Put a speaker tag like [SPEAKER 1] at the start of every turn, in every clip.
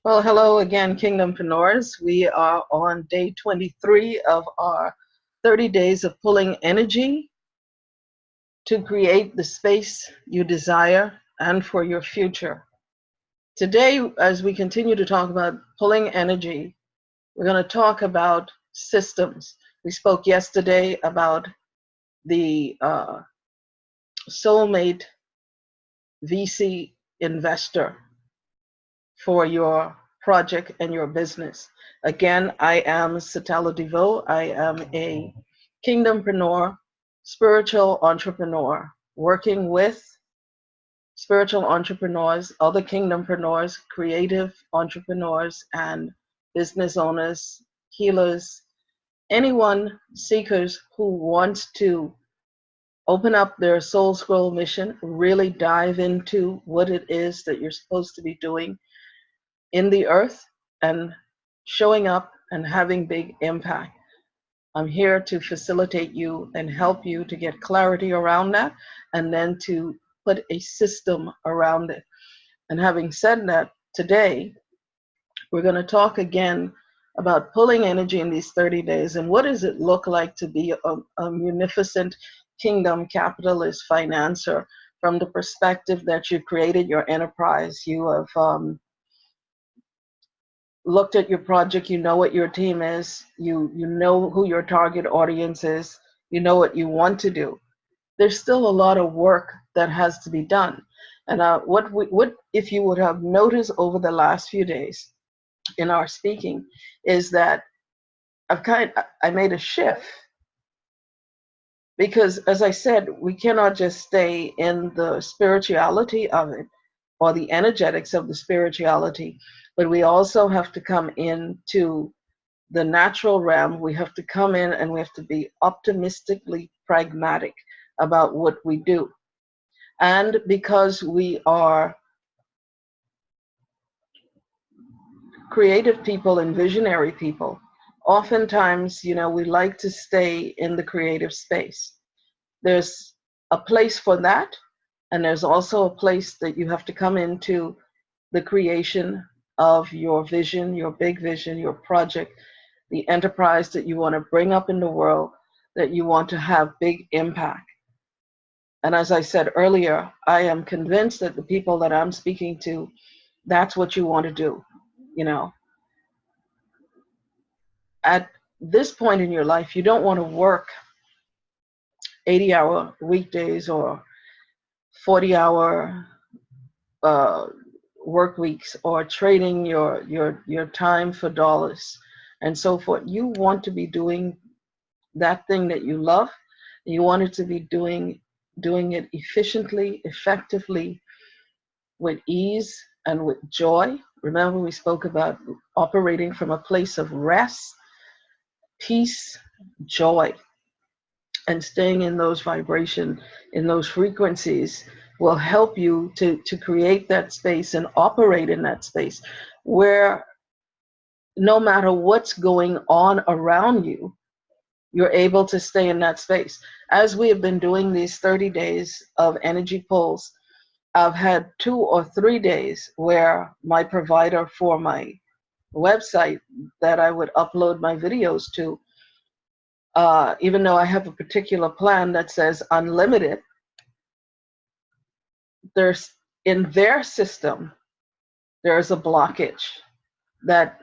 [SPEAKER 1] Well, hello again, KingdomPreneurs. We are on day 23 of our 30 days of pulling energy to create the space you desire and for your future. Today, as we continue to talk about pulling energy, we're going to talk about systems. We spoke yesterday about the soulmate VC investor for your project and your business. Again, I am Satella DeVeaux. I am a KingdomPreneur, spiritual entrepreneur, working with spiritual entrepreneurs, other KingdomPreneurs, creative entrepreneurs, and business owners, healers, anyone seekers who wants to open up their soul scroll mission, really dive into what it is that you're supposed to be doing in the earth and showing up and having big impact. I'm here to facilitate you and help you to get clarity around that and then to put a system around it. And having said that, today we're going to talk again about pulling energy in these 30 days and what does it look like to be a munificent kingdom capitalist financier from the perspective that you created your enterprise. You have looked at your project, you know what your team is, you know who your target audience is, you know what you want to do. There's still a lot of work that has to be done. And what if you would have noticed over the last few days in our speaking is that I made a shift because, as I said, we cannot just stay in the spirituality of it or the energetics of the spirituality, but we also have to come into the natural realm. We have to come in and we have to be optimistically pragmatic about what we do. And because we are creative people and visionary people, oftentimes, we like to stay in the creative space. There's a place for that, and there's also a place that you have to come into the creation of your vision, your big vision, your project, the enterprise that you want to bring up in the world, that you want to have big impact. And as I said earlier, I am convinced that the people that I'm speaking to, that's what you want to do. At this point in your life, you don't want to work 80-hour weekdays or 40-hour work weeks or trading your time for dollars and so forth. You want to be doing that thing that you love. You want it to be doing it efficiently, effectively, with ease and with joy. Remember, we spoke about operating from a place of rest, peace, joy, and staying in those vibrations, in those frequencies will help you to create that space and operate in that space where no matter what's going on around you, you're able to stay in that space. As we have been doing these 30 days of energy pulls, I've had 2 or 3 days where my provider for my website that I would upload my videos to, even though I have a particular plan that says unlimited, there's in their system, there's a blockage that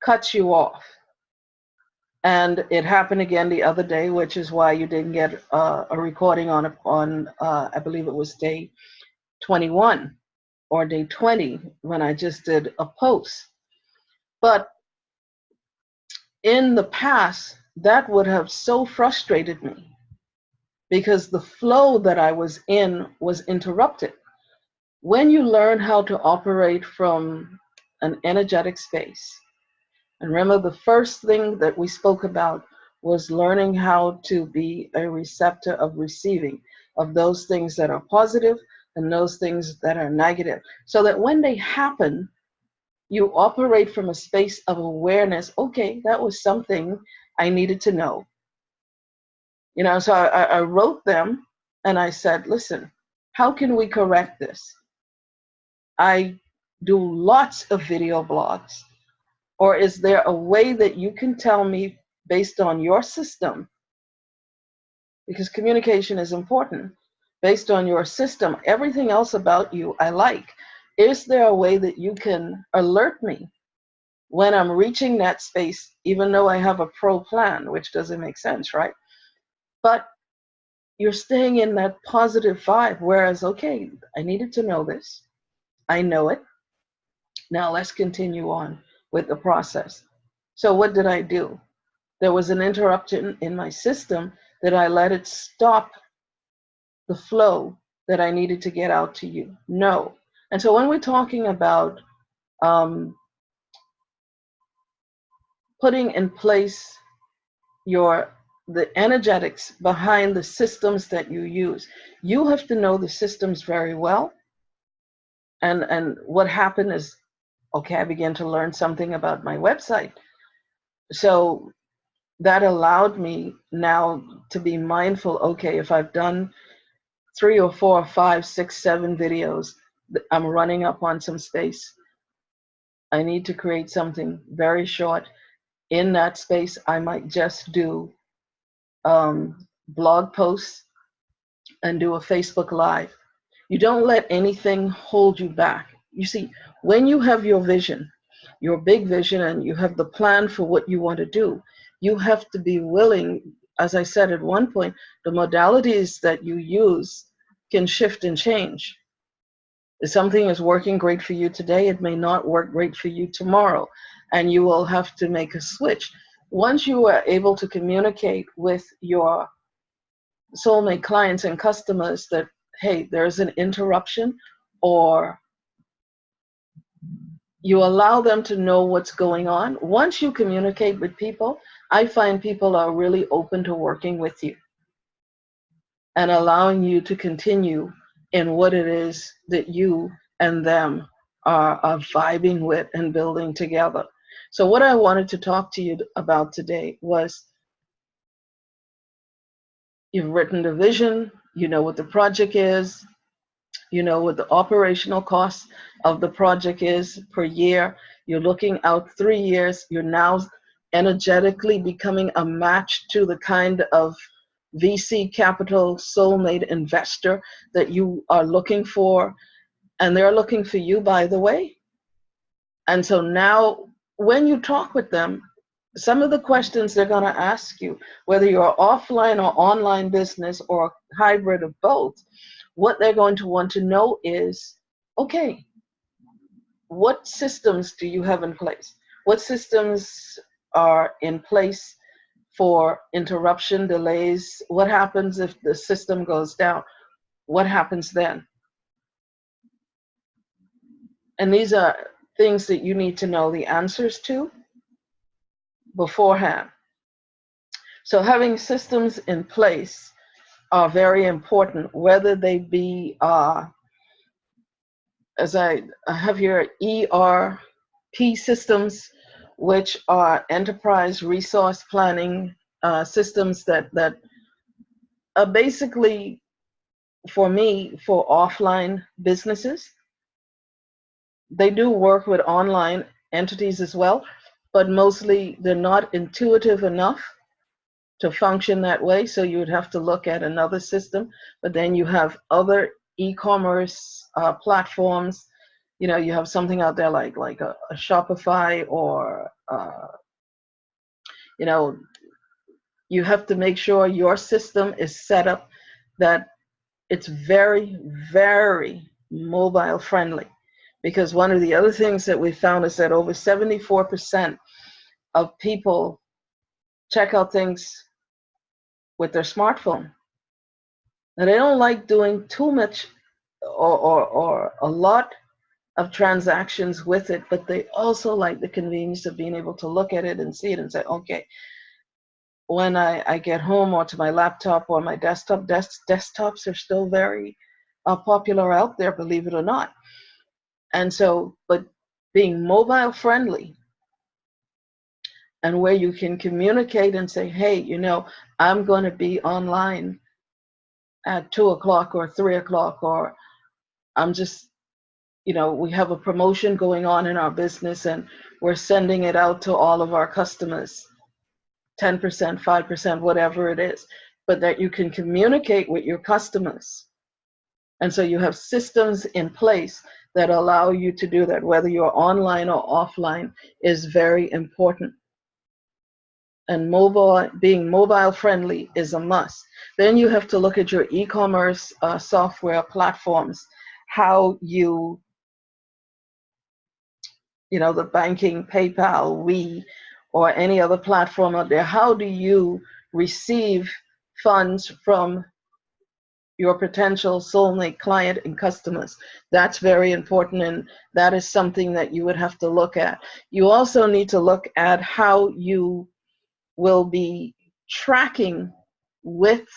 [SPEAKER 1] cuts you off. And it happened again the other day, which is why you didn't get a recording on I believe it was day 21 or day 20 when I just did a post. But in the past, that would have so frustrated me because the flow that I was in was interrupted. When you learn how to operate from an energetic space, and remember the first thing that we spoke about was learning how to be a receptor of receiving of those things that are positive and those things that are negative, so that when they happen, you operate from a space of awareness. Okay, that was something I needed to know. So I wrote them and I said, listen, how can we correct this? I do lots of video blogs? Or is there a way that you can tell me based on your system, because communication is important, based on your system, everything else about you I like. Is there a way that you can alert me when I'm reaching that space, even though I have a pro plan, which doesn't make sense, right? But you're staying in that positive vibe, whereas, okay, I needed to know this. I know it. Now let's continue on with the process. So what did I do? There was an interruption in my system that I let it stop the flow that I needed to get out to you. No. And so when we're talking about putting in place the energetics behind the systems that you use, you have to know the systems very well. And what happened is, okay, I began to learn something about my website. So that allowed me now to be mindful, okay, if I've done 3 or 4 or 5, 6, 7 videos, I'm running up on some space. I need to create something very short. In that space, I might just do blog posts and do a Facebook Live. You don't let anything hold you back. You see, when you have your vision, your big vision, and you have the plan for what you want to do, you have to be willing, as I said at one point, the modalities that you use can shift and change. If something is working great for you today, it may not work great for you tomorrow, and you will have to make a switch. Once you are able to communicate with your soulmate clients and customers that, hey, there's an interruption, or you allow them to know what's going on. Once you communicate with people, I find people are really open to working with you and allowing you to continue in what it is that you and them are vibing with and building together. So what I wanted to talk to you about today was, you've written the vision, you know what the project is, you know what the operational cost of the project is per year. You're looking out 3 years. You're now energetically becoming a match to the kind of VC capital soulmate investor that you are looking for. And they're looking for you, by the way. And so now when you talk with them, some of the questions they're going to ask you, whether you're offline or online business or a hybrid of both, what they're going to want to know is, okay, what systems do you have in place? What systems are in place for interruption, delays? What happens if the system goes down? What happens then? And these are things that you need to know the answers to beforehand. So having systems in place are very important, whether they be, as I have here, ERP systems, which are enterprise resource planning systems that are basically, for me, for offline businesses. They do work with online entities as well, but mostly they're not intuitive enough to function that way. So you would have to look at another system. But then you have other e-commerce platforms. You know, you have something out there like a Shopify, or you know, you have to make sure your system is set up that it's very, very mobile friendly. Because one of the other things that we found is that over 74% of people check out things with their smartphone. And they don't like doing too much or a lot of transactions with it, but they also like the convenience of being able to look at it and see it and say, okay, when I get home or to my laptop or my desktop, desktops are still very popular out there, believe it or not. And so, but being mobile friendly, and where you can communicate and say, hey, you know, I'm going to be online at 2 o'clock or 3 o'clock, or I'm just we have a promotion going on in our business and we're sending it out to all of our customers, 10%, 5%, whatever it is, but that you can communicate with your customers. And so you have systems in place that allow you to do that, whether you're online or offline, is very important. And being mobile friendly is a must. Then you have to look at your e-commerce software platforms, how the banking, PayPal, or any other platform out there, how do you receive funds from your potential soulmate client and customers? That's very important, and that is something that you would have to look at. You also need to look at how you will be tracking with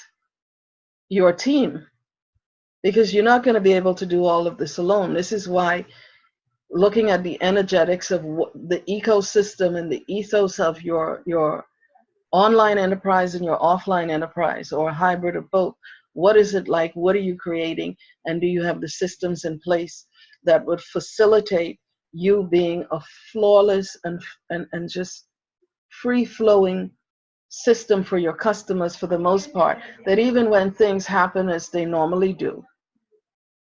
[SPEAKER 1] your team, because you're not going to be able to do all of this alone. This is why looking at the energetics of the ecosystem and the ethos of your online enterprise and your offline enterprise, or a hybrid of both. What is it like? What are you creating? And do you have the systems in place that would facilitate you being a flawless and just free-flowing system for your customers, for the most part, that even when things happen as they normally do,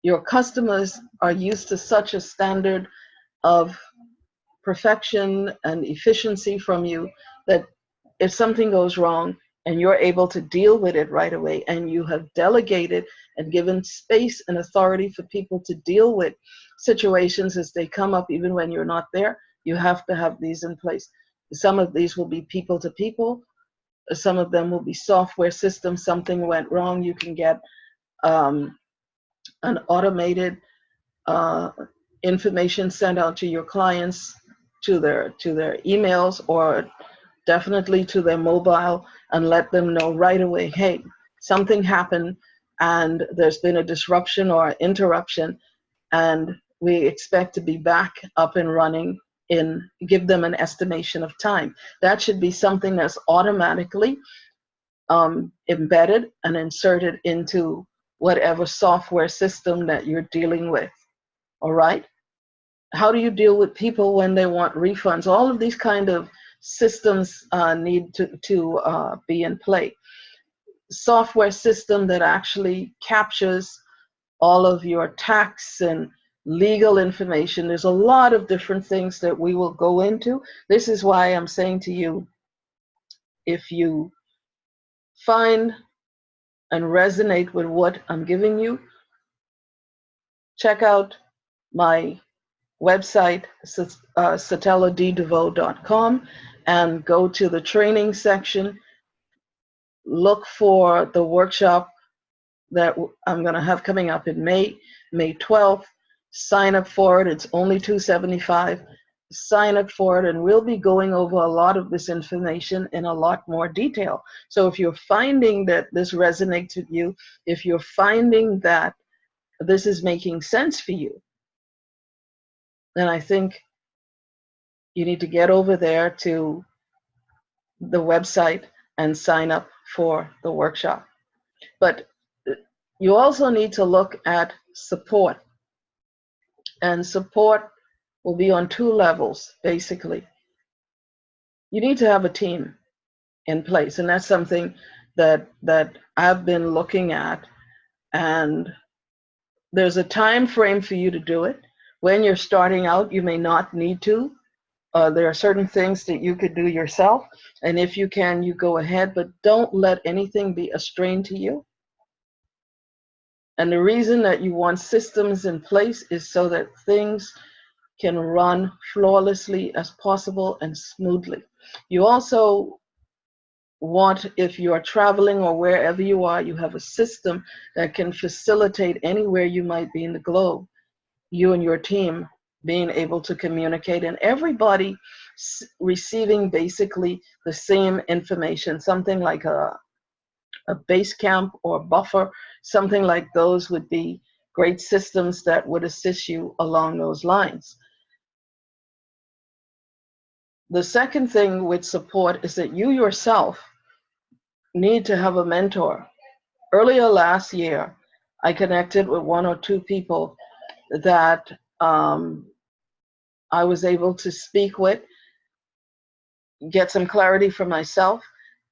[SPEAKER 1] your customers are used to such a standard of perfection and efficiency from you that if something goes wrong and you're able to deal with it right away, and you have delegated and given space and authority for people to deal with situations as they come up, even when you're not there, you have to have these in place. Some of these will be people to people. Some of them will be software systems. Something went wrong, you can get an automated information sent out to your clients, to their emails, or definitely to their mobile, and let them know right away, hey, something happened and there's been a disruption or interruption, and we expect to be back up and running give them an estimation of time. That should be something that's automatically embedded and inserted into whatever software system that you're dealing with. All right? How do you deal with people when they want refunds? All of these kind of systems need to be in play. Software system that actually captures all of your tax and legal information. There's a lot of different things that we will go into. This is why I'm saying to you, if you find and resonate with what I'm giving you, check out my website, SatellaDeVeaux.com, and go to the training section. Look for the workshop that I'm going to have coming up in May 12th. Sign up for it. It's only $275. Sign up for it, and we'll be going over a lot of this information in a lot more detail. So if you're finding that this resonates with you, if you're finding that this is making sense for you, then I think you need to get over there to the website and sign up for the workshop. But you also need to look at support. And support will be on two levels, basically. You need to have a team in place, and that's something that I've been looking at. And there's a time frame for you to do it. When you're starting out, you may not need to. There are certain things that you could do yourself, and if you can, you go ahead, but don't let anything be a strain to you. And the reason that you want systems in place is so that things can run flawlessly as possible and smoothly. You also want, if you are traveling or wherever you are, you have a system that can facilitate anywhere you might be in the globe, you and your team being able to communicate, and everybody receiving basically the same information, something like a base camp or buffer, something like those would be great systems that would assist you along those lines. The second thing with support is that you yourself need to have a mentor. Earlier last year, I connected with one or two people that I was able to speak with, get some clarity for myself,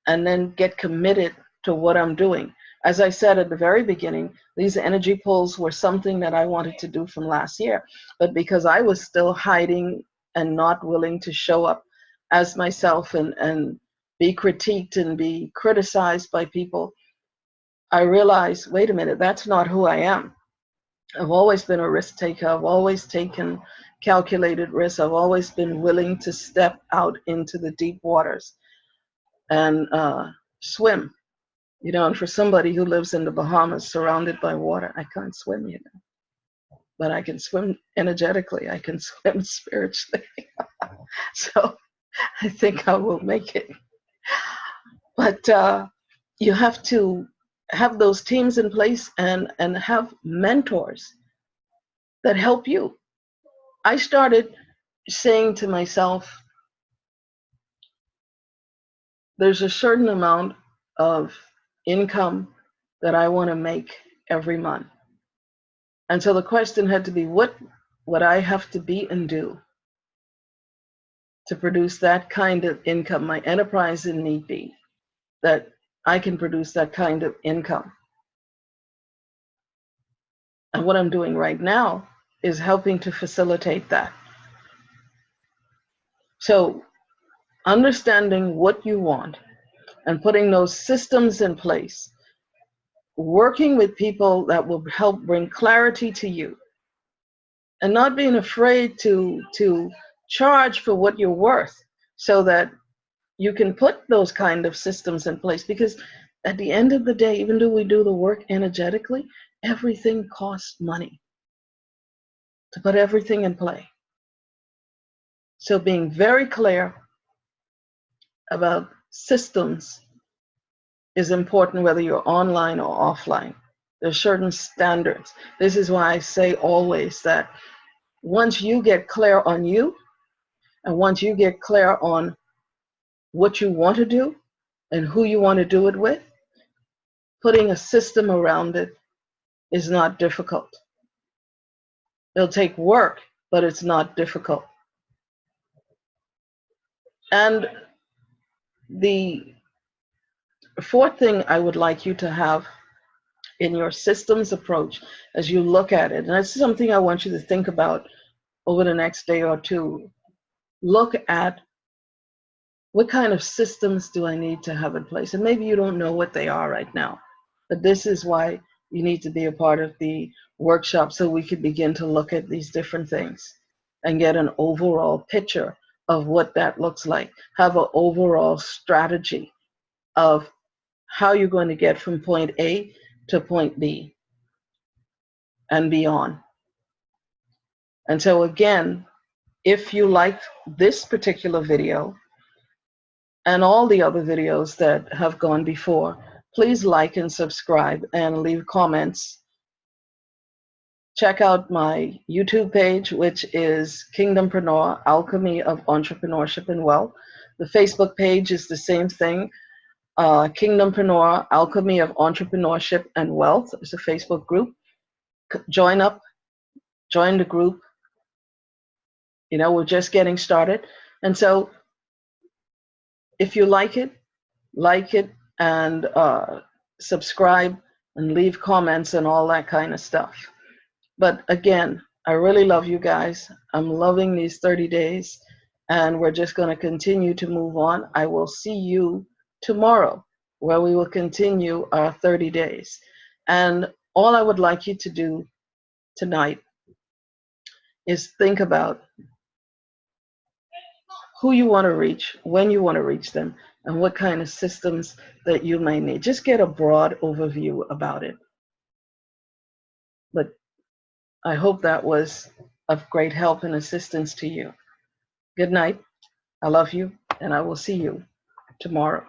[SPEAKER 1] and then get committed to what I'm doing. As I said at the very beginning, these energy pulls were something that I wanted to do from last year, but because I was still hiding and not willing to show up as myself and be critiqued and be criticized by people, I realized, wait a minute, that's not who I am. I've always been a risk taker. I've always taken calculated risks. I've always been willing to step out into the deep waters and swim. You know, and for somebody who lives in the Bahamas surrounded by water, I can't swim, you know, but I can swim energetically. I can swim spiritually. So I think I will make it. But you have to have those teams in place and have mentors that help you. I started saying to myself, there's a certain amount of income that I want to make every month. And so the question had to be, what would I have to be and do to produce that kind of income? My enterprise need be that I can produce that kind of income. And what I'm doing right now is helping to facilitate that. So understanding what you want and putting those systems in place, working with people that will help bring clarity to you, and not being afraid to charge for what you're worth so that you can put those kind of systems in place. Because at the end of the day, even though we do the work energetically, everything costs money to put everything in play. So being very clear about systems is important, whether you're online or offline. There's certain standards. This is why I say always that once you get clear on you, and once you get clear on what you want to do and who you want to do it with, putting a system around it is not difficult. It'll take work, but it's not difficult. And the fourth thing I would like you to have in your systems approach as you look at it, and that's something I want you to think about over the next day or two, look at what kind of systems do I need to have in place? And maybe you don't know what they are right now, but this is why you need to be a part of the workshop, so we could begin to look at these different things and get an overall picture of what that looks like. Have an overall strategy of how you're going to get from point A to point B and beyond. And so again, if you liked this particular video and all the other videos that have gone before, please like and subscribe and leave comments. Check out my YouTube page, which is KingdomPreneur, Alchemy of Entrepreneurship and Wealth. The Facebook page is the same thing, KingdomPreneur, Alchemy of Entrepreneurship and Wealth. It's a Facebook group. Join the group. You know, we're just getting started. And so if you like it and subscribe and leave comments and all that kind of stuff. But again, I really love you guys. I'm loving these 30 days, and we're just going to continue to move on. I will see you tomorrow, where we will continue our 30 days. And all I would like you to do tonight is think about who you want to reach, when you want to reach them, and what kind of systems that you may need. Just get a broad overview about it. But I hope that was of great help and assistance to you. Good night. I love you, and I will see you tomorrow.